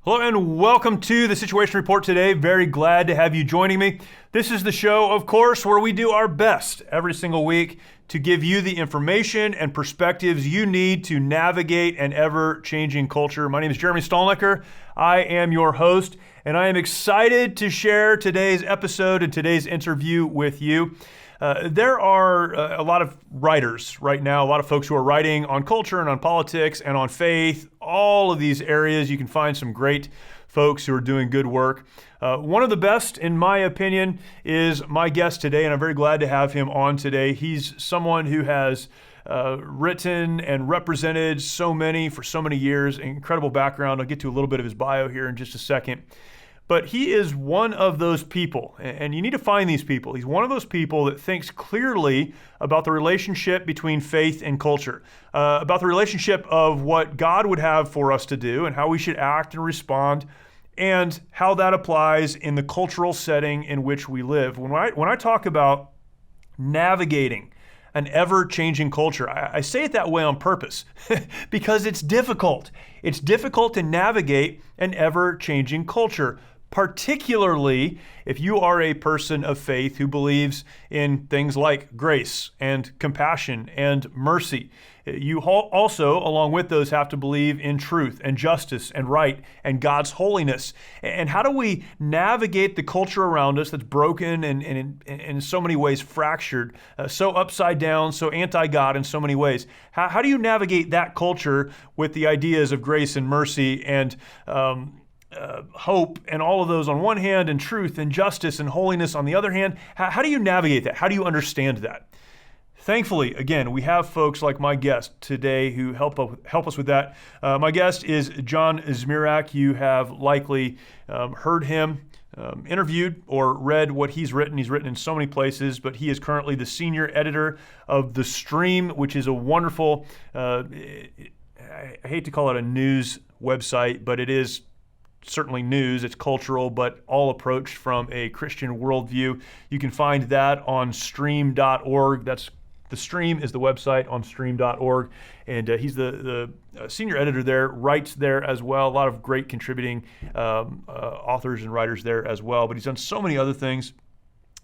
Hello and welcome to the Situation Report today. Very glad to have you joining me. This is the show, of course, where we do our best every single week to give you the information and perspectives you need to navigate an ever-changing culture. My name is Jeremy Stolnicker. I am your host, and I am excited to share today's episode and today's interview with you. There are a lot of writers right now, a lot of folks who are writing on culture and on politics and on faith, all of these areas. You can find some great folks who are doing good work. One of the best, in my opinion, is my guest today, and I'm very glad to have him on today. He's someone who has written and represented so many for so many years, incredible background. I'll get to a little bit of his bio here in just a second. But he is one of those people, and you need to find these people. He's one of those people that thinks clearly about the relationship between faith and culture, about the relationship of what God would have for us to do and how we should act and respond, and how that applies in the cultural setting in which we live. When I talk about navigating an ever-changing culture, I say it that way on purpose because it's difficult. It's difficult to navigate an ever-changing culture, particularly if you are a person of faith who believes in things like grace and compassion and mercy. You also, along with those, have to believe in truth and justice and right and God's holiness. And how do we navigate the culture around us that's broken and in so many ways fractured, so upside down, so anti-God in so many ways? How do you navigate that culture with the ideas of grace and mercy and hope and all of those on one hand, and truth and justice and holiness on the other hand? How do you navigate that? How do you understand that? Thankfully, again, we have folks like my guest today who help us with that. My guest is John Zmirak. You have likely heard him interviewed or read what he's written. He's written in so many places, but he is currently the senior editor of The Stream, which is a wonderful, I hate to call it a news website, but it is certainly news. It's cultural, but all approached from a Christian worldview. You can find that on stream.org. The Stream is the website on stream.org, and he's the senior editor there, writes there as well. A lot of great contributing authors and writers there as well, but he's done so many other things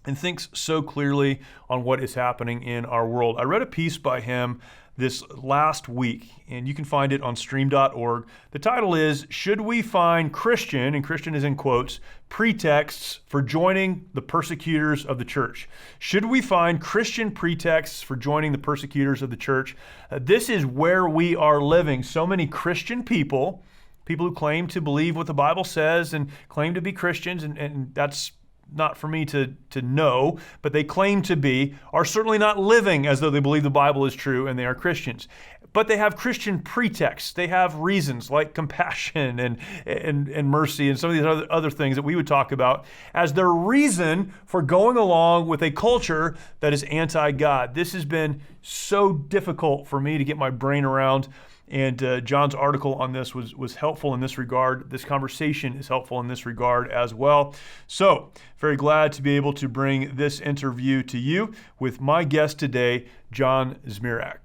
and thinks so clearly on what is happening in our world. I read a piece by him this last week, and you can find it on stream.org. The title is, "Should We Find Christian," and Christian is in quotes, "pretexts for joining the persecutors of the church?" Should we find Christian pretexts for joining the persecutors of the church? This is where we are living. So many Christian people who claim to believe what the Bible says and claim to be Christians, and that's not for me to know, but they claim to be, are certainly not living as though they believe the Bible is true and they are Christians. But they have Christian pretexts. They have reasons like compassion and mercy and some of these other things that we would talk about as their reason for going along with a culture that is anti-God. This has been so difficult for me to get my brain around. And John's article on this was helpful in this regard. This conversation is helpful in this regard as well. So, very glad to be able to bring this interview to you with my guest today, John Zmirak.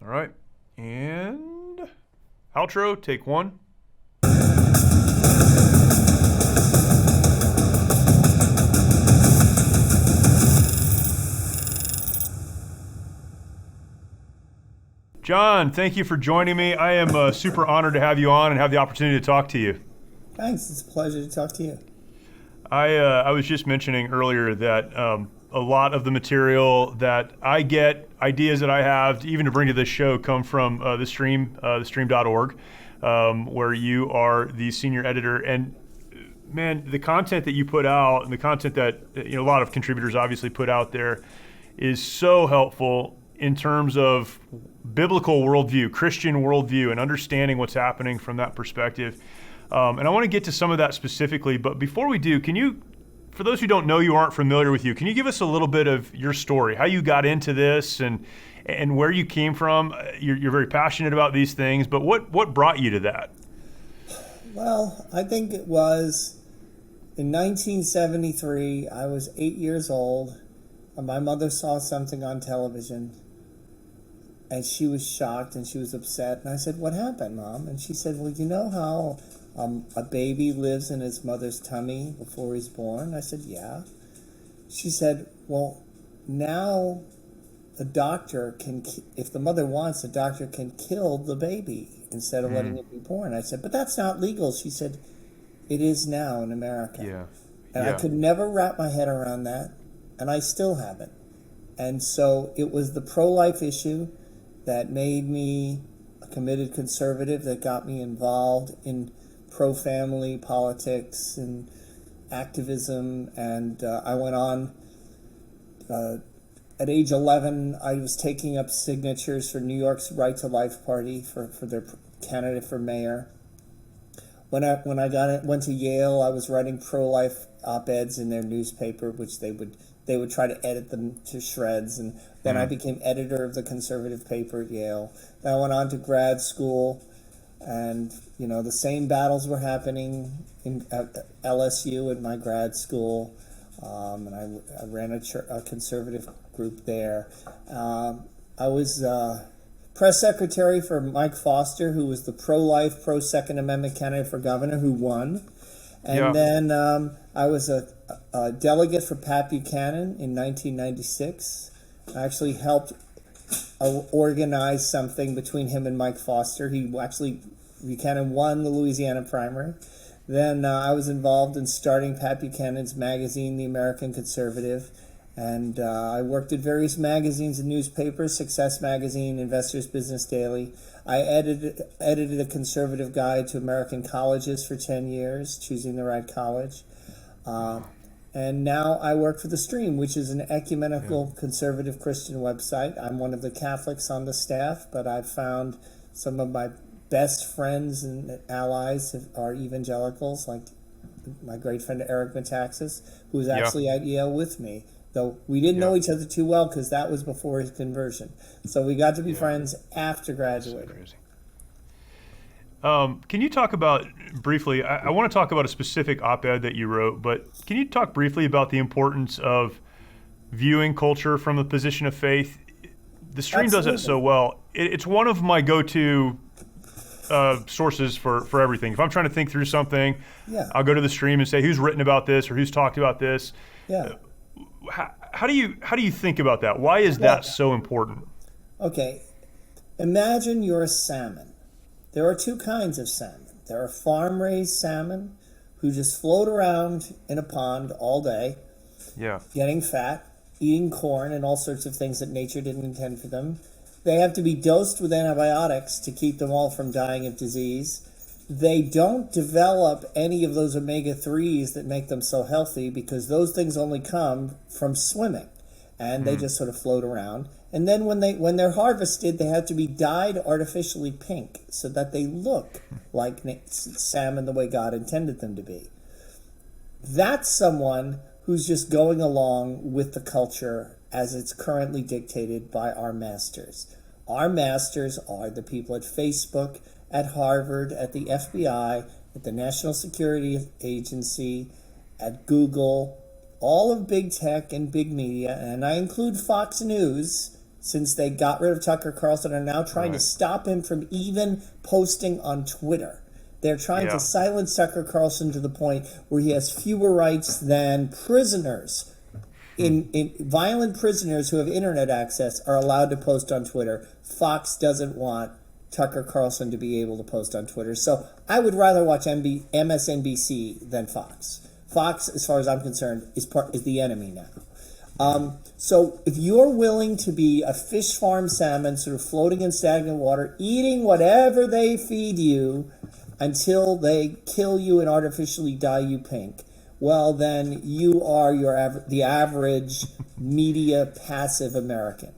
All right, and outro, take one. John, thank you for joining me. I am super honored to have you on and have the opportunity to talk to you. Thanks. It's a pleasure to talk to you. I was just mentioning earlier that a lot of the material that I get, ideas that I have, even to bring to this show, come from the Stream, thestream.org, where you are the senior editor. And man, the content that you put out and the content that a lot of contributors obviously put out there is so helpful in terms of biblical worldview, Christian worldview, and understanding what's happening from that perspective. And I want to get to some of that specifically, but before we do, can you, for those who don't know you, aren't familiar with you, can you give us a little bit of your story, how you got into this and where you came from? You're very passionate about these things, but what brought you to that? Well, I think it was in 1973, I was 8 years old, and my mother saw something on television. And she was shocked and she was upset. And I said, "What happened, Mom?" And she said, "Well, you know how a baby lives in his mother's tummy before he's born?" I said, "Yeah." She said, "Well, now the doctor can, if the mother wants, the doctor can kill the baby instead of letting it be born." I said, "But that's not legal." She said, "It is now in America." Yeah. And Yeah. I could never wrap my head around that, and I still haven't. And so it was the pro-life issue that made me a committed conservative, that got me involved in pro-family politics and activism. And I went on, at age 11, I was taking up signatures for New York's Right to Life Party for their candidate for mayor. When I went to Yale, I was writing pro-life op-eds in their newspaper, which they would try to edit them to shreds. And then I became editor of the conservative paper at Yale. Then I went on to grad school, and the same battles were happening at LSU in my grad school, and I ran a conservative group there. I was press secretary for Mike Foster, who was the pro-life, pro-Second Amendment candidate for governor, who won. And then I was a delegate for Pat Buchanan in 1996. I actually helped organize something between him and Mike Foster. Buchanan won the Louisiana primary. Then I was involved in starting Pat Buchanan's magazine, The American Conservative. And I worked at various magazines and newspapers, Success Magazine, Investors Business Daily. I edited a conservative guide to American colleges for 10 years, choosing the right college. And now I work for The Stream, which is an ecumenical conservative Christian website. I'm one of the Catholics on the staff, but I've found some of my best friends and allies are evangelicals, like my great friend Eric Metaxas, who was actually at Yale with me. Though we didn't know each other too well because that was before his conversion. So we got to be friends after graduating. Can you talk about briefly, I want to talk about a specific op-ed that you wrote, but can you talk briefly about the importance of viewing culture from a position of faith? The Stream does it so well. It's one of my go-to sources for everything. If I'm trying to think through something, I'll go to The Stream and say, who's written about this or who's talked about this? How do you think about that? Why is that so important? Okay, imagine you're a salmon. There are two kinds of salmon. There are farm-raised salmon who just float around in a pond all day, getting fat, eating corn and all sorts of things that nature didn't intend for them. They have to be dosed with antibiotics to keep them all from dying of disease. They don't develop any of those omega-3s that make them so healthy because those things only come from swimming, and they just sort of float around. And then when they're harvested, they have to be dyed artificially pink so that they look like salmon the way God intended them to be. That's someone who's just going along with the culture as it's currently dictated by our masters. Our masters are the people at Facebook, at Harvard, at the FBI, at the National Security Agency, at Google, all of big tech and big media, and I include Fox News, since they got rid of Tucker Carlson, are now trying to stop him from even posting on Twitter. They're trying to silence Tucker Carlson to the point where he has fewer rights than prisoners. In violent prisoners who have internet access are allowed to post on Twitter. Fox doesn't want Tucker Carlson to be able to post on Twitter. So I would rather watch MSNBC than Fox. Fox, as far as I'm concerned, is the enemy now. So if you're willing to be a fish farm salmon sort of floating in stagnant water, eating whatever they feed you until they kill you and artificially dye you pink, well, then you are the average media passive American.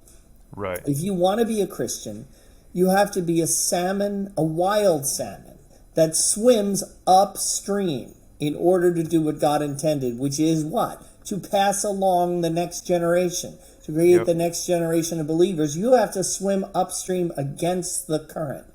Right. If you want to be a Christian, you have to be a salmon, a wild salmon that swims upstream in order to do what God intended, which is what? To pass along the next generation, to create the next generation of believers. You have to swim upstream against the current.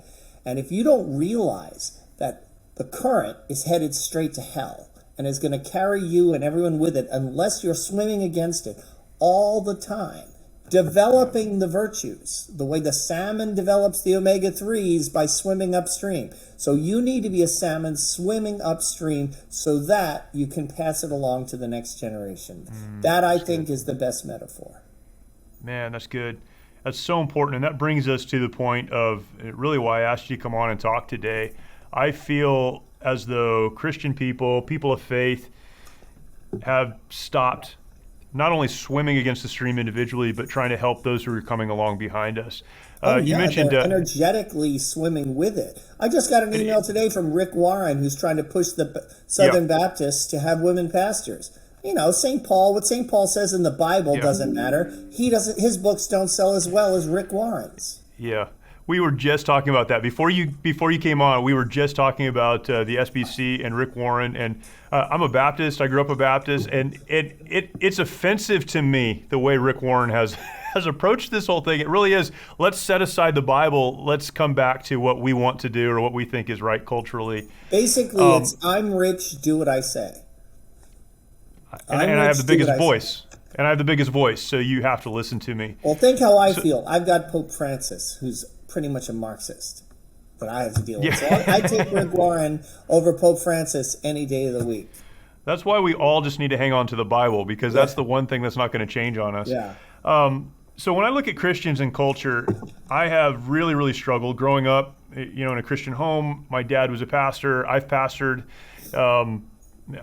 And if you don't realize that the current is headed straight to hell and is going to carry you and everyone with it unless you're swimming against it all the time, developing the virtues, the way the salmon develops the omega-3s by swimming upstream. So you need to be a salmon swimming upstream so that you can pass it along to the next generation. That, I think, is the best metaphor. Man, that's good. That's so important. And that brings us to the point of really why I asked you to come on and talk today. I feel as though Christian people, people of faith, have stopped not only swimming against the stream individually, but trying to help those who are coming along behind us. You mentioned they're energetically swimming with it. I just got an email today from Rick Warren, who's trying to push the Southern Baptists to have women pastors. You know, what St. Paul says in the Bible doesn't matter. His books don't sell as well as Rick Warren's. Yeah. We were just talking about that before you came on. We were just talking about the SBC and Rick Warren, and I'm a Baptist. I grew up a Baptist, and it's offensive to me the way Rick Warren has approached this whole thing. It really is. Let's set aside the Bible. Let's come back to what we want to do or what we think is right culturally. Basically, it's I'm rich, do what I say. And I have the biggest voice. And I have the biggest voice, so you have to listen to me. Well, think how I feel. I've got Pope Francis, who's pretty much a Marxist that I have to deal with. So I take Rick Warren over Pope Francis any day of the week. That's why we all just need to hang on to the Bible, because that's the one thing that's not going to change on us. Yeah. So when I look at Christians and culture, I have really, really struggled growing up, in a Christian home. My dad was a pastor. I've pastored.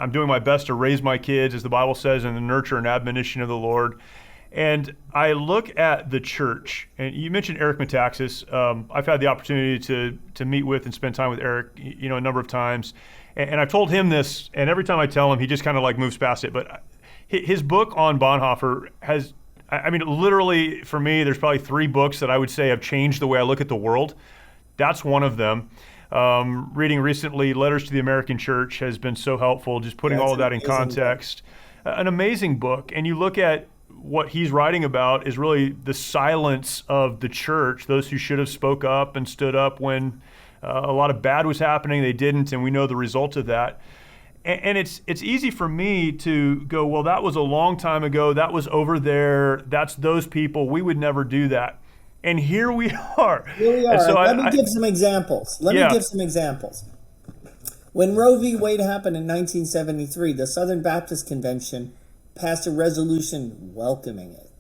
I'm doing my best to raise my kids, as the Bible says, in the nurture and admonition of the Lord. And I look at the church, and you mentioned Eric Metaxas. I've had the opportunity to meet with and spend time with Eric, a number of times. And I've told him this, and every time I tell him, he just kind of like moves past it. But his book on Bonhoeffer has, literally for me, there's probably 3 books that I would say have changed the way I look at the world. That's one of them. Reading recently Letters to the American Church has been so helpful, just putting all of that in context. An amazing book. And you look at what he's writing about is really the silence of the church, those who should have spoke up and stood up when a lot of bad was happening. They didn't, and we know the result of that. And it's easy for me to go, well, that was a long time ago. That was over there. That's those people. We would never do that. And here we are. So Let me give some examples. When Roe v. Wade happened in 1973, the Southern Baptist Convention passed a resolution welcoming it.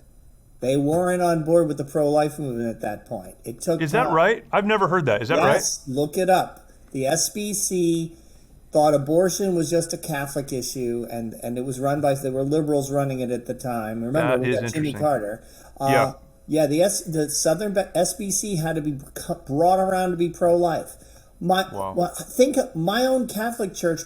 They weren't on board with the pro-life movement at that point. It took Is that right? I've never heard that. Is that right? Yes, look it up. The SBC thought abortion was just a Catholic issue, and it was run by, there were liberals running it at the time. Remember, we got Jimmy Carter. The Southern SBC had to be brought around to be pro-life. My own Catholic Church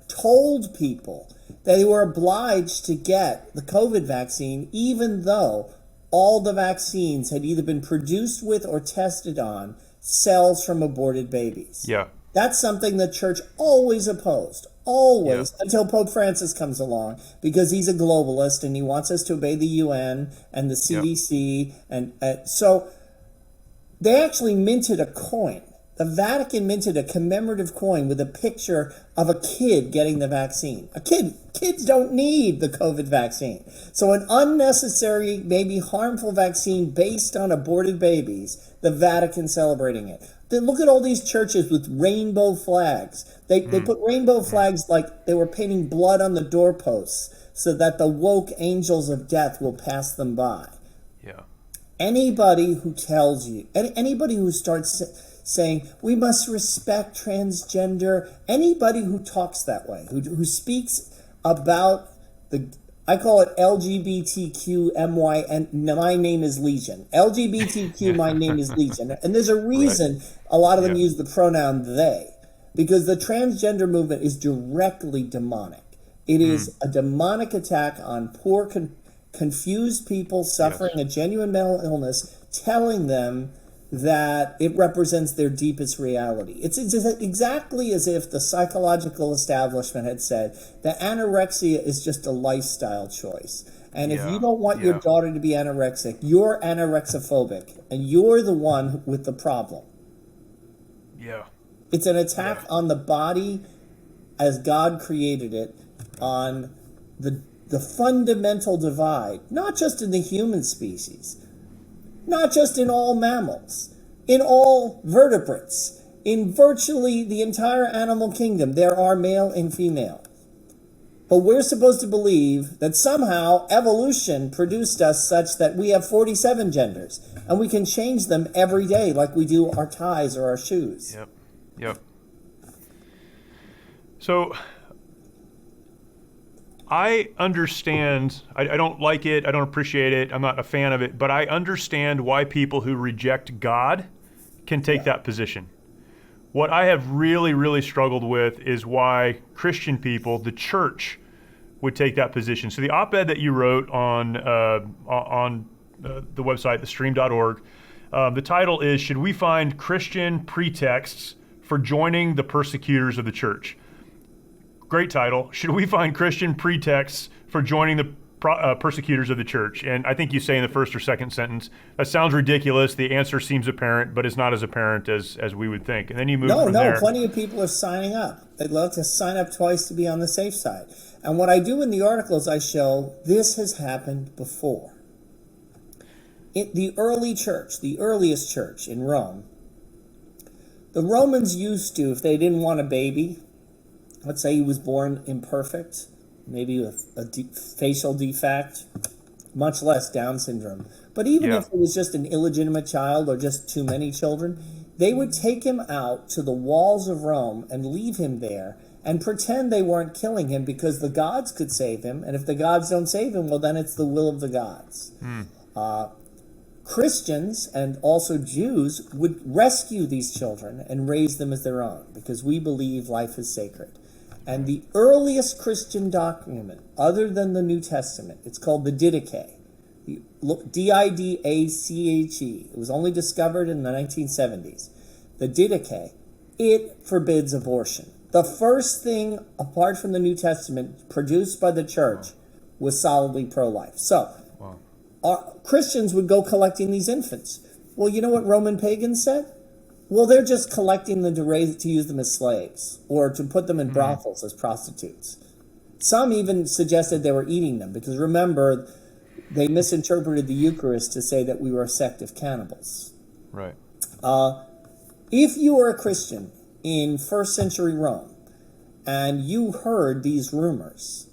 told people they were obliged to get the COVID vaccine, even though all the vaccines had either been produced with or tested on cells from aborted babies. Yeah. That's something the church always opposed. Until Pope Francis comes along, because he's a globalist and he wants us to obey the UN and the CDC. And so they actually minted a coin. The Vatican minted a commemorative coin with a picture of a kid getting the vaccine. Kids don't need the COVID vaccine. So an unnecessary, maybe harmful vaccine based on aborted babies, the Vatican celebrating it. Look at all these churches with rainbow flags. They put rainbow flags like they were painting blood on the doorposts so that the woke angels of death will pass them by. Yeah. Anybody who tells you, anybody who starts saying we must respect transgender, anybody who talks that way, who speaks about I call it LGBTQMY, and my name is Legion. LGBTQ, my name is Legion. And there's a reason a lot of them use the pronoun they, because the transgender movement is directly demonic. It is a demonic attack on poor, confused people suffering a genuine mental illness, telling them that it represents their deepest reality. It's exactly as if the psychological establishment had said that anorexia is just a lifestyle choice. And if you don't want your daughter to be anorexic, you're anorexophobic, and you're the one with the problem. Yeah. It's an attack on the body as God created it, on the the fundamental divide, not just in the human species, not just in all mammals, in all vertebrates, in virtually the entire animal kingdom, there are male and female. But we're supposed to believe that somehow evolution produced us such that we have 47 genders, and we can change them every day like we do our ties or our shoes. Yep. So I understand, I don't like it, I don't appreciate it, I'm not a fan of it, but I understand why people who reject God can take that position. What I have really, really struggled with is why Christian people, the church, would take that position. So the op-ed that you wrote on the website, thestream.org, the title is, "Should We Find Christian Pretexts for Joining the Persecutors of the Church?" Great title. Should we find Christian pretexts for joining the persecutors of the church? And I think you say in the first or second sentence, that sounds ridiculous. The answer seems apparent, but it's not as apparent as we would think. And then you move from there. No, plenty of people are signing up. They'd love to sign up twice to be on the safe side. And what I do in the articles, I show this has happened before. The early church, the earliest church in Rome, the Romans used to, if they didn't want a baby, let's say he was born imperfect, maybe with a facial defect, much less Down syndrome. But even if it was just an illegitimate child or just too many children, they would take him out to the walls of Rome and leave him there and pretend they weren't killing him because the gods could save him. And if the gods don't save him, well, then it's the will of the gods. Christians and also Jews would rescue these children and raise them as their own because we believe life is sacred. And the earliest Christian document, other than the New Testament, it's called the Didache. D-I-D-A-C-H-E. It was only discovered in the 1970s. The Didache, it forbids abortion. The first thing, apart from the New Testament, produced by the church was solidly pro-life. So, Christians would go collecting these infants. Well, you know what Roman pagans said? Well, they're just collecting them to use them as slaves or to put them in brothels as prostitutes. Some even suggested they were eating them because remember, they misinterpreted the Eucharist to say that we were a sect of cannibals. Right. If you were a Christian in first century Rome and you heard these rumors,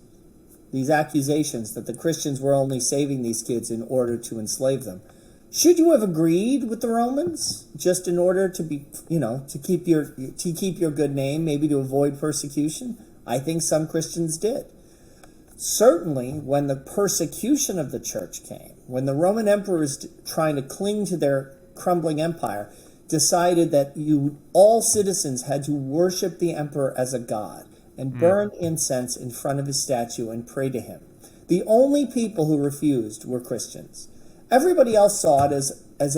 these accusations that the Christians were only saving these kids in order to enslave them, should you have agreed with the Romans just in order to be, to keep your good name, maybe to avoid persecution? I think some Christians did. Certainly, when the persecution of the church came, when the Roman emperors trying to cling to their crumbling empire decided that all citizens had to worship the emperor as a god and burn incense in front of his statue and pray to him. The only people who refused were Christians. Everybody else saw it as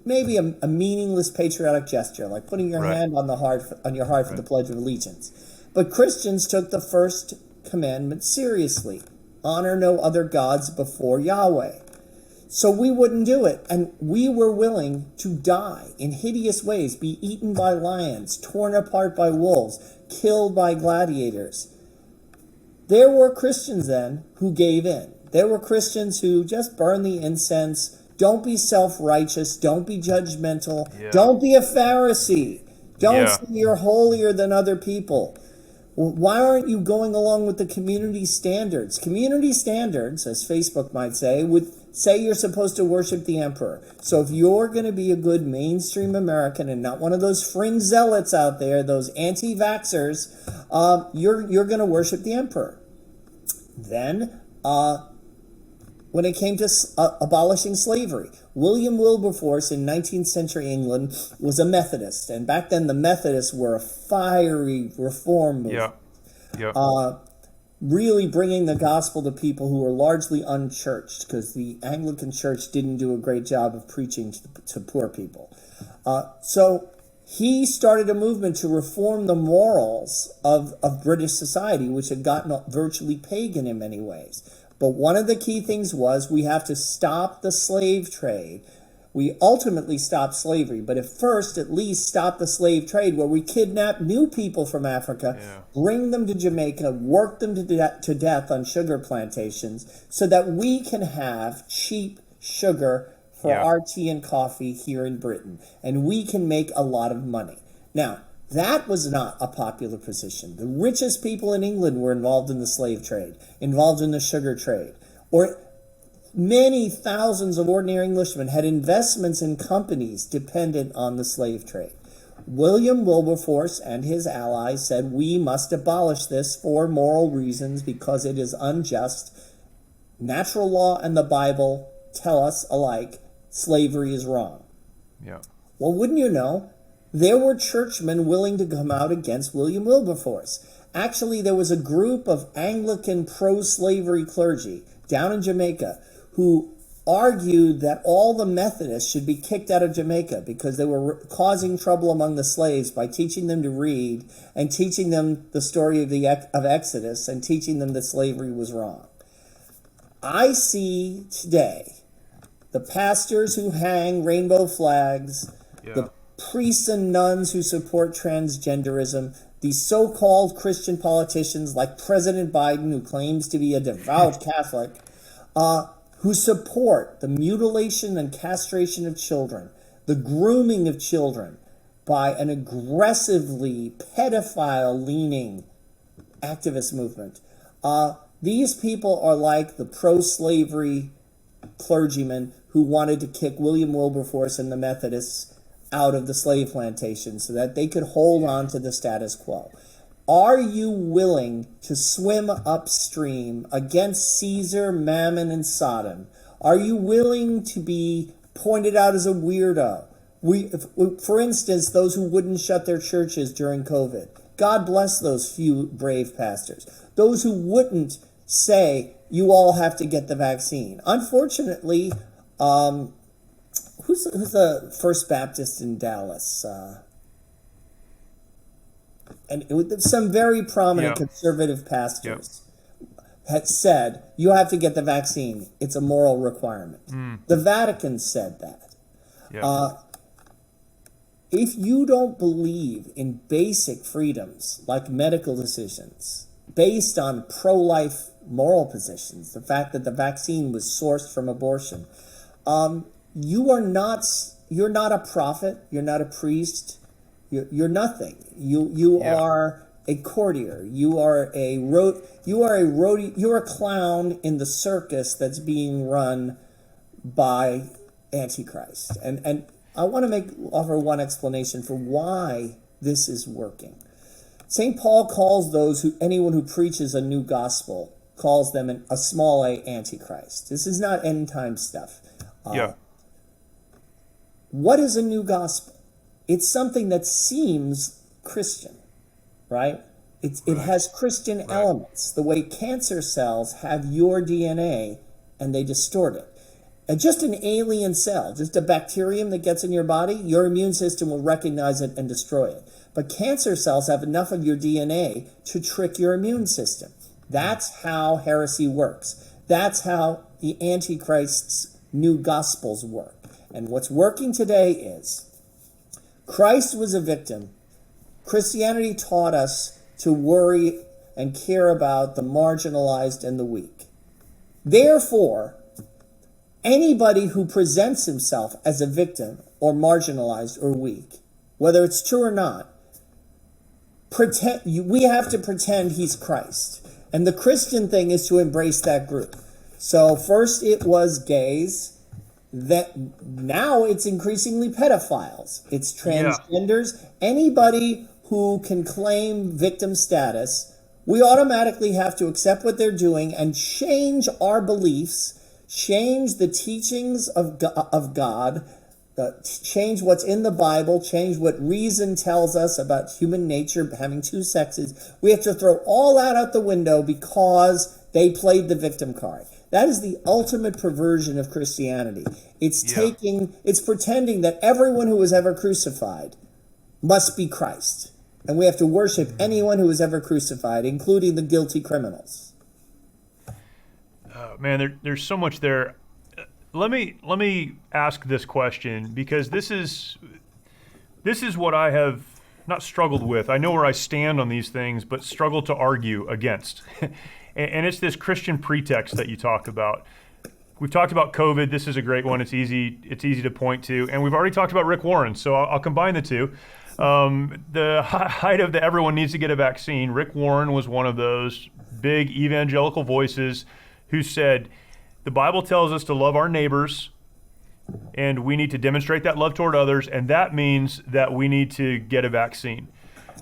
maybe a meaningless patriotic gesture, like putting your hand on your heart for the Pledge of Allegiance. But Christians took the first commandment seriously: honor no other gods before Yahweh. So we wouldn't do it, and we were willing to die in hideous ways, be eaten by lions, torn apart by wolves, killed by gladiators. There were Christians then who gave in. There were Christians who just burned the incense. Don't be self-righteous. Don't be judgmental. Don't be a Pharisee. Don't say you're holier than other people. Well, why aren't you going along with the community standards? Community standards, as Facebook might say, would say you're supposed to worship the emperor. So if you're going to be a good mainstream American and not one of those fringe zealots out there, those anti-vaxxers, you're going to worship the emperor. Then, when it came to abolishing slavery, William Wilberforce in 19th century England was a Methodist, and back then the Methodists were a fiery reform movement, really bringing the gospel to people who were largely unchurched because the Anglican Church didn't do a great job of preaching to poor people. So he started a movement to reform the morals of British society, which had gotten virtually pagan in many ways. But one of the key things was we have to stop the slave trade we ultimately stopped slavery, but at least stopped the slave trade, where we kidnap new people from Africa, bring them to Jamaica, work them to death on sugar plantations, so that we can have cheap sugar for our tea and coffee here in Britain, and we can make a lot of money. Now, that was not a popular position. The richest people in England were involved in the slave trade, involved in the sugar trade, or many thousands of ordinary Englishmen had investments in companies dependent on the slave trade. William Wilberforce and his allies said, we must abolish this for moral reasons because it is unjust. Natural law and the Bible tell us alike slavery is wrong. Yeah. Well, wouldn't you know, there were churchmen willing to come out against William Wilberforce. Actually, there was a group of Anglican pro-slavery clergy down in Jamaica who argued that all the Methodists should be kicked out of Jamaica because they were causing trouble among the slaves by teaching them to read and teaching them the story of Exodus and teaching them that slavery was wrong. I see today the pastors who hang rainbow flags, the priests and nuns who support transgenderism, these so-called Christian politicians like President Biden, who claims to be a devout Catholic, who support the mutilation and castration of children, the grooming of children by an aggressively pedophile-leaning activist movement. These people are like the pro-slavery clergymen who wanted to kick William Wilberforce and the Methodists out of the slave plantation so that they could hold on to the status quo. Are you willing to swim upstream against Caesar, Mammon, and Sodom? Are you willing to be pointed out as a weirdo? For instance, those who wouldn't shut their churches during COVID. God bless those few brave pastors. Those who wouldn't say, you all have to get the vaccine. Unfortunately, who's the First Baptist in Dallas? And some very prominent conservative pastors had said, you have to get the vaccine. It's a moral requirement. The Vatican said that. If you don't believe in basic freedoms like medical decisions based on pro-life moral positions, the fact that the vaccine was sourced from abortion, you're not a prophet, you're not a priest, you're nothing. You are a courtier. You're a clown in the circus that's being run by Antichrist. And I want to offer one explanation for why this is working. St. Paul calls anyone who preaches a new gospel, calls them a small a Antichrist. This is not end time stuff. What is a new gospel? It's something that seems Christian, right? It has Christian elements, the way cancer cells have your DNA and they distort it. And just an alien cell, just a bacterium that gets in your body, your immune system will recognize it and destroy it. But cancer cells have enough of your DNA to trick your immune system. That's how heresy works. That's how the Antichrist's new gospels work. And what's working today is Christ was a victim. Christianity taught us to worry and care about the marginalized and the weak. Therefore, anybody who presents himself as a victim or marginalized or weak, whether it's true or not, we have to pretend he's Christ. And the Christian thing is to embrace that group. So first it was gays, that now it's increasingly pedophiles, it's transgenders, anybody who can claim victim status. We automatically have to accept what they're doing and change our beliefs, change the teachings of God, change what's in the Bible, change what reason tells us about human nature having two sexes. We have to throw all that out the window because they played the victim card. That is the ultimate perversion of Christianity. It's pretending that everyone who was ever crucified must be Christ. And we have to worship anyone who was ever crucified, including the guilty criminals. Man, there's so much there. let me ask this question, because this is what I have not struggled with. I know where I stand on these things, but struggle to argue against. And it's this Christian pretext that you talk about. We've talked about COVID. This is a great one. It's easy to point to. And we've already talked about Rick Warren, so I'll combine the two. The height of the everyone needs to get a vaccine, Rick Warren was one of those big evangelical voices who said, the Bible tells us to love our neighbors, and we need to demonstrate that love toward others, and that means that we need to get a vaccine.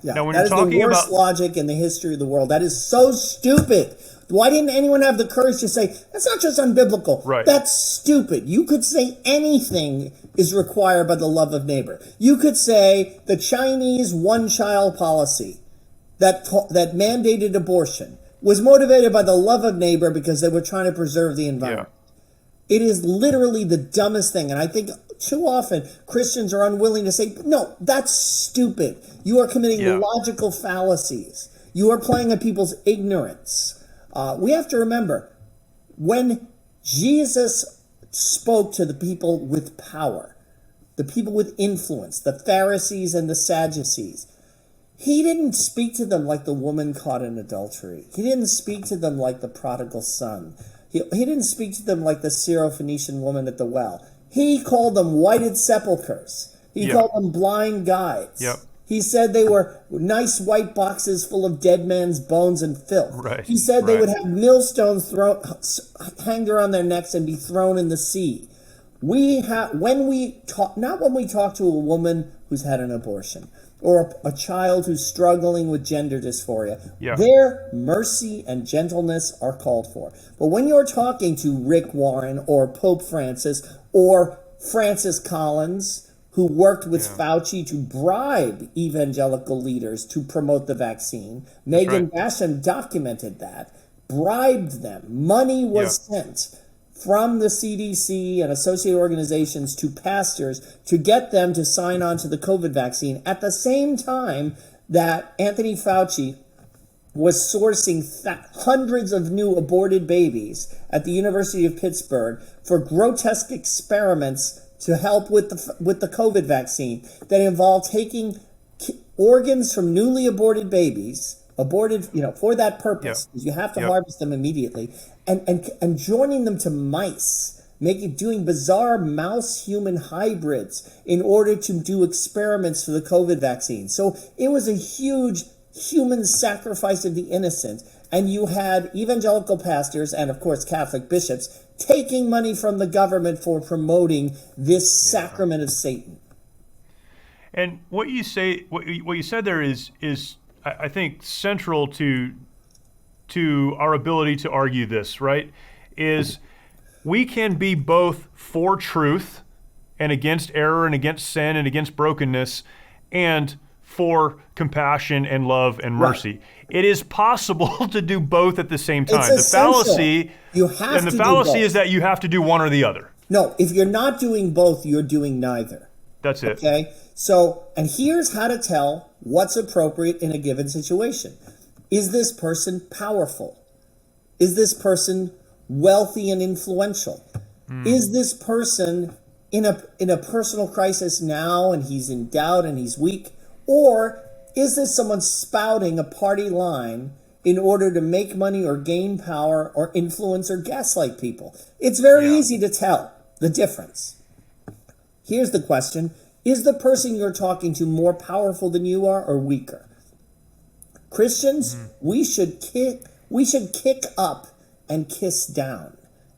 Yeah, now, when that you're is talking the worst about logic in the history of the world. That is so stupid. Why didn't anyone have the courage to say, that's not just unbiblical, Right. That's stupid. You could say anything is required by the love of neighbor. You could say the Chinese one-child policy that mandated abortion was motivated by the love of neighbor because they were trying to preserve the environment. It is literally the dumbest thing. And I think too often Christians are unwilling to say, no, that's stupid. You are committing logical fallacies. You are playing on people's ignorance. We have to remember, when Jesus spoke to the people with power, the people with influence, the Pharisees and the Sadducees, he didn't speak to them like the woman caught in adultery. He didn't speak to them like the prodigal son. He didn't speak to them like the Syrophoenician woman at the well. He called them whited sepulchres. He called them blind guides. He said they were nice white boxes full of dead men's bones and filth. Right. He said they would have millstones hanged around their necks and be thrown in the sea. Not when we talk to a woman who's had an abortion, or a child who's struggling with gender dysphoria. Their mercy and gentleness are called for. But when you're talking to Rick Warren or Pope Francis or Francis Collins, who worked with Fauci to bribe evangelical leaders to promote the vaccine, Megan Basham documented that, bribed them. Money was sent from the CDC and associated organizations to pastors to get them to sign on to the COVID vaccine at the same time that Anthony Fauci was sourcing hundreds of new aborted babies at the University of Pittsburgh for grotesque experiments to help with the COVID vaccine that involved taking organs from newly aborted babies, for that purpose, because you have to harvest them immediately, and joining them to mice, doing bizarre mouse-human hybrids in order to do experiments for the COVID vaccine. So it was a huge human sacrifice of the innocent, and you had evangelical pastors and, of course, Catholic bishops taking money from the government for promoting this sacrament of Satan. And what you said there is I think central to our ability to argue this, right? Is we can be both for truth and against error and against sin and against brokenness, and for compassion and love and mercy. Right. It is possible to do both at the same time. It's essential. The fallacy is that you have to do one or the other. No, if you're not doing both, you're doing neither. That's it. Okay? So, and here's how to tell what's appropriate in a given situation. Is this person powerful? Is this person wealthy and influential? Is this person in a personal crisis now and he's in doubt and he's weak? Or is this someone spouting a party line in order to make money or gain power or influence or gaslight people? It's very easy to tell the difference. Here's the question. Is the person you're talking to more powerful than you are or weaker? Christians, we should kick up and kiss down.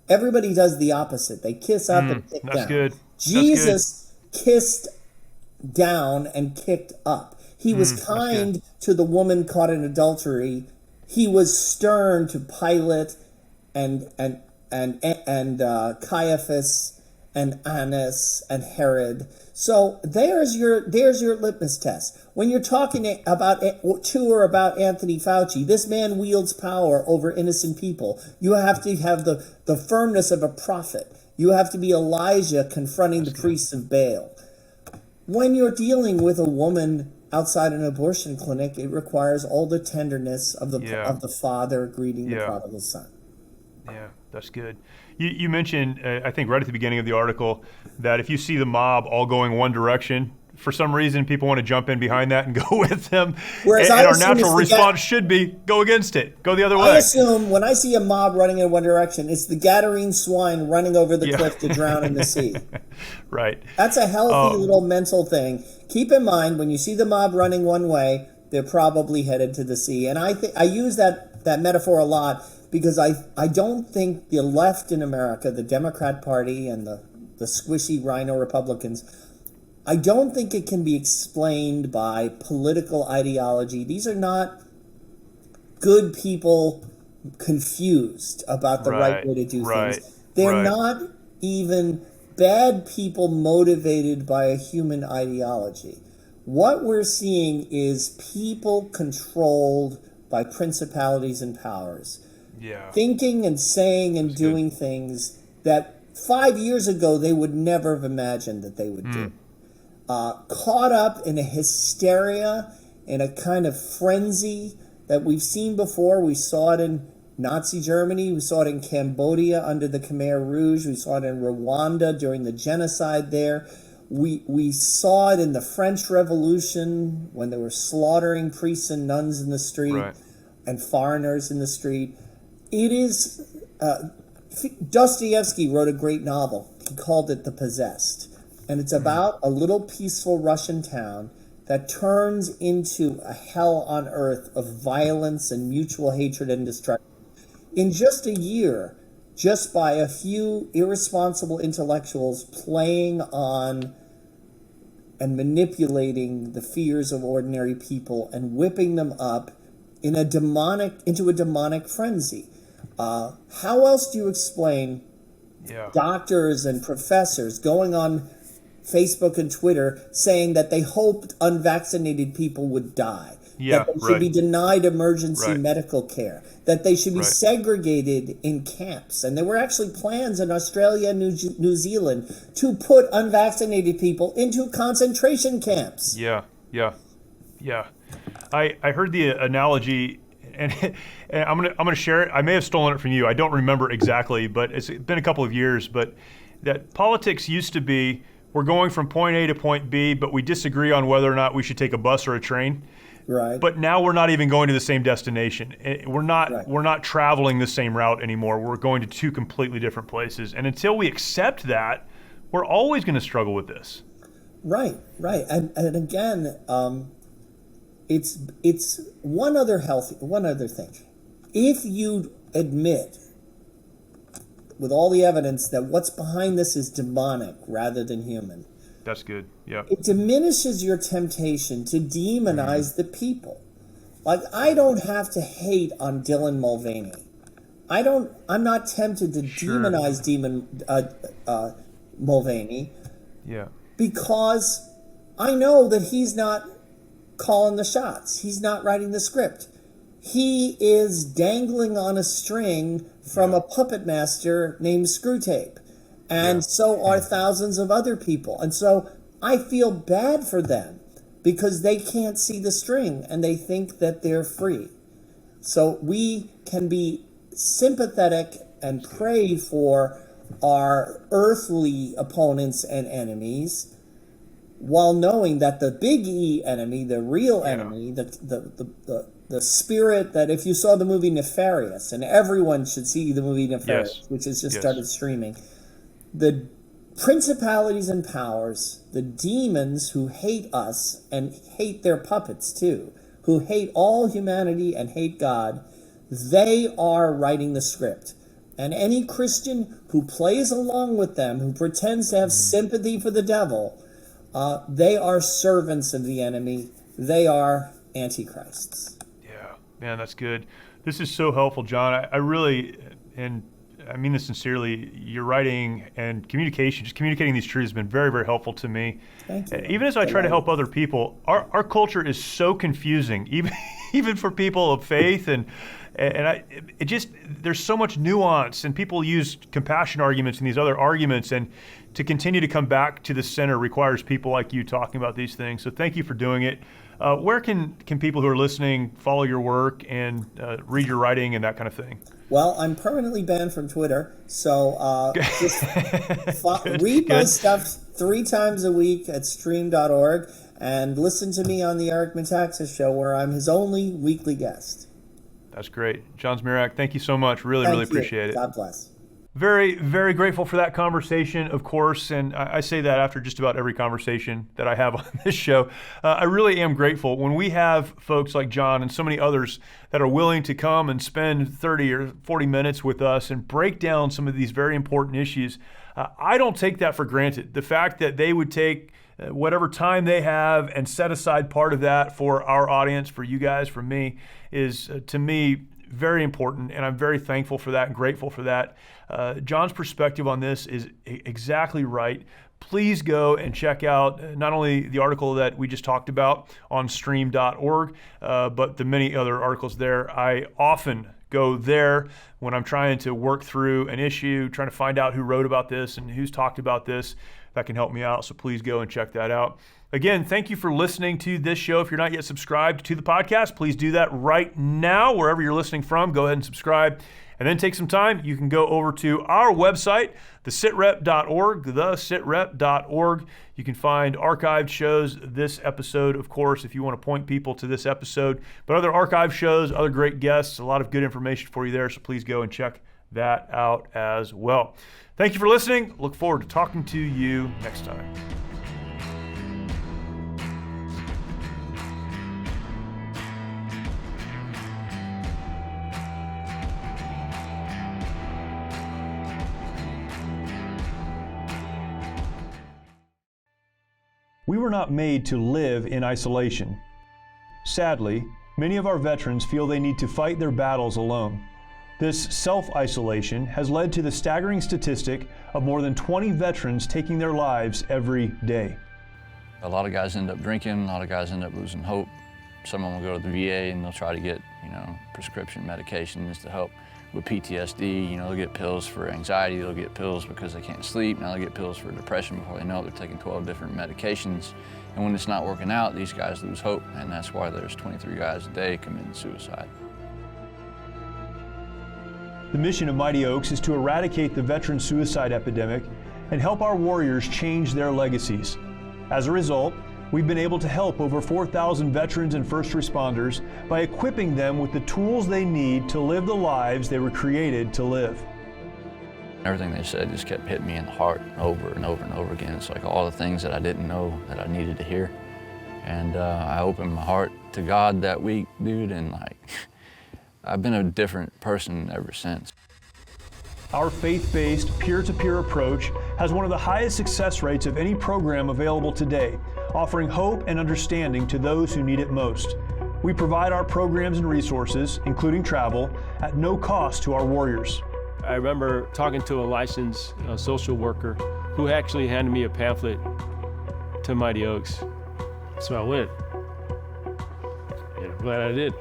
Everybody does the opposite. They kiss up and kick down. Good. Jesus kissed down and kicked up. He was kind to the woman caught in adultery. He was stern to Pilate and Caiaphas and Annas and Herod. So there's your litmus test. When you're talking about Anthony Fauci, this man wields power over innocent people. You have to have the firmness of a prophet. You have to be Elijah confronting the priests of Baal. When you're dealing with a woman outside an abortion clinic, it requires all the tenderness of the father greeting the prodigal son. Yeah. That's good. You mentioned, I think right at the beginning of the article, that if you see the mob all going one direction, for some reason people want to jump in behind that and go with them. Whereas and our natural response should be go against it, go the other way. I assume when I see a mob running in one direction, it's the Gadarene swine running over the cliff to drown in the sea. Right. That's a healthy little mental thing. Keep in mind, when you see the mob running one way, they're probably headed to the sea. And I use that metaphor a lot because I don't think the left in America, the Democrat Party and the squishy rhino Republicans, I don't think it can be explained by political ideology. These are not good people confused about the right way to do things. They're not even bad people motivated by a human ideology. What we're seeing is people controlled by principalities and powers. Yeah. Thinking and saying and doing things that 5 years ago they would never have imagined that they would do. Caught up in a hysteria, in a kind of frenzy that we've seen before. We saw it in Nazi Germany. We saw it in Cambodia under the Khmer Rouge. We saw it in Rwanda during the genocide there. We saw it in the French Revolution when they were slaughtering priests and nuns in the street and foreigners in the street. It is... Dostoevsky wrote a great novel. He called it The Possessed. And it's about a little peaceful Russian town that turns into a hell on earth of violence and mutual hatred and destruction. In just a year, just by a few irresponsible intellectuals playing on and manipulating the fears of ordinary people and whipping them up into a demonic frenzy. How else do you explain doctors and professors going on Facebook and Twitter saying that they hoped unvaccinated people would die, that they should be denied emergency medical care, that they should be segregated in camps? And there were actually plans in Australia and New Zealand to put unvaccinated people into concentration camps. Yeah. I heard the analogy, and I'm gonna share it. I may have stolen it from you. I don't remember exactly, but it's been a couple of years. But that politics used to be, we're going from point A to point B, but we disagree on whether or not we should take a bus or a train. Right. But now we're not even going to the same destination. We're not traveling the same route anymore. We're going to two completely different places. And until we accept that, we're always going to struggle with this. Right. And again, it's one other thing. If you admit, with all the evidence, that what's behind this is demonic rather than human, that's good. Yeah. It diminishes your temptation to demonize the people. Like, I don't have to hate on Dylan Mulvaney. I'm not tempted to demonize Mulvaney. Yeah. Because I know that he's not calling the shots. He's not writing the script. He is dangling on a string from a puppet master named Screwtape. And so are thousands of other people. And so I feel bad for them because they can't see the string and they think that they're free. So we can be sympathetic and pray for our earthly opponents and enemies while knowing that the big E enemy, the real enemy, the spirit that, if you saw the movie Nefarious, and everyone should see the movie Nefarious, which has just started streaming, the principalities and powers, the demons who hate us and hate their puppets too, who hate all humanity and hate God, they are writing the script. And any Christian who plays along with them, who pretends to have sympathy for the devil, they are servants of the enemy. They are antichrists. Yeah, man, that's good. This is so helpful, John. I really, and I mean this sincerely, your writing and communication, just communicating these truths has been very, very helpful to me. Thank you. Even as I try to help other people, our culture is so confusing, even for people of faith, and there's so much nuance, and people use compassion arguments and these other arguments, and to continue to come back to the center requires people like you talking about these things. So thank you for doing it. Where can people who are listening follow your work and read your writing and that kind of thing? Well, I'm permanently banned from Twitter, so just read my good. stuff 3 times a week at stream.org and listen to me on the Eric Metaxas Show, where I'm his only weekly guest. That's great. John Zmirak, thank you so much. Really appreciate it. God bless. Very, very grateful for that conversation, of course, and I say that after just about every conversation that I have on this show. I really am grateful when we have folks like John and so many others that are willing to come and spend 30 or 40 minutes with us and break down some of these very important issues. I don't take that for granted. The fact that they would take whatever time they have and set aside part of that for our audience, for you guys, for me, is to me very important, and I'm very thankful for that and grateful for that. John's perspective on this is exactly right. Please go and check out not only the article that we just talked about on stream.org, but the many other articles there. I often go there when I'm trying to work through an issue, trying to find out who wrote about this and who's talked about this. That can help me out, so please go and check that out. Again, thank you for listening to this show. If you're not yet subscribed to the podcast, please do that right now. Wherever you're listening from, go ahead and subscribe. And then take some time. You can go over to our website, thesitrep.org. You can find archived shows, this episode, of course, if you want to point people to this episode. But other archive shows, other great guests, a lot of good information for you there. So please go and check that out as well. Thank you for listening. Look forward to talking to you next time. We were not made to live in isolation. Sadly, many of our veterans feel they need to fight their battles alone. This self-isolation has led to the staggering statistic of more than 20 veterans taking their lives every day. A lot of guys end up drinking, a lot of guys end up losing hope. Some of them will go to the VA and they'll try to get, prescription medications to help with PTSD. They'll get pills for anxiety, they'll get pills because they can't sleep, now they'll get pills for depression. Before they know it, they're taking 12 different medications. And when it's not working out, these guys lose hope, and that's why there's 23 guys a day committing suicide. The mission of Mighty Oaks is to eradicate the veteran suicide epidemic and help our warriors change their legacies. As a result, we've been able to help over 4,000 veterans and first responders by equipping them with the tools they need to live the lives they were created to live. Everything they said just kept hitting me in the heart over and over and over again. It's like all the things that I didn't know that I needed to hear. And I opened my heart to God that week, dude, and I've been a different person ever since. Our faith-based, peer-to-peer approach has one of the highest success rates of any program available today, offering hope and understanding to those who need it most. We provide our programs and resources, including travel, at no cost to our warriors. I remember talking to a licensed social worker who actually handed me a pamphlet to Mighty Oaks. So I went. And I'm glad I did.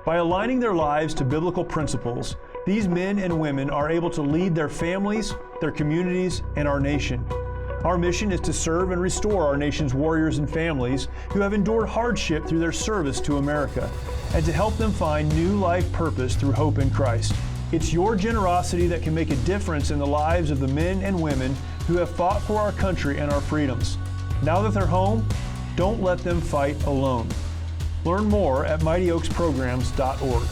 By aligning their lives to biblical principles, these men and women are able to lead their families, their communities, and our nation. Our mission is to serve and restore our nation's warriors and families who have endured hardship through their service to America, and to help them find new life purpose through hope in Christ. It's your generosity that can make a difference in the lives of the men and women who have fought for our country and our freedoms. Now that they're home, don't let them fight alone. Learn more at mightyoaksprograms.org.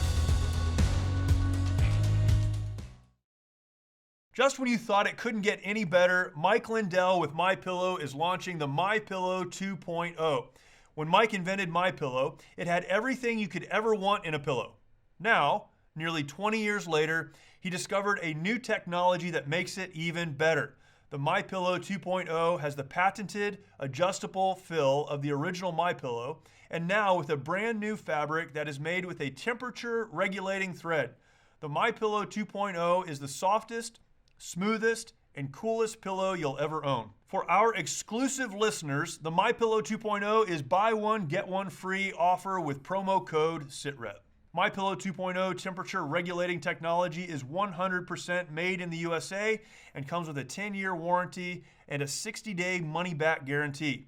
Just when you thought it couldn't get any better, Mike Lindell with MyPillow is launching the MyPillow 2.0. When Mike invented MyPillow, it had everything you could ever want in a pillow. Now, nearly 20 years later, he discovered a new technology that makes it even better. The MyPillow 2.0 has the patented adjustable fill of the original MyPillow, and now with a brand new fabric that is made with a temperature regulating thread. The MyPillow 2.0 is the softest, smoothest, and coolest pillow you'll ever own. For our exclusive listeners, the MyPillow 2.0 is buy one, get one free offer with promo code SITREP. MyPillow 2.0 temperature regulating technology is 100% made in the USA and comes with a 10-year warranty and a 60-day money-back guarantee.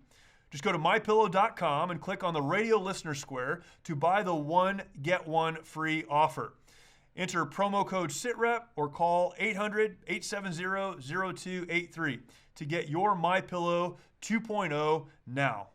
Just go to MyPillow.com and click on the radio listener square to buy the one, get one free offer. Enter promo code SITREP or call 800-870-0283 to get your MyPillow 2.0 now.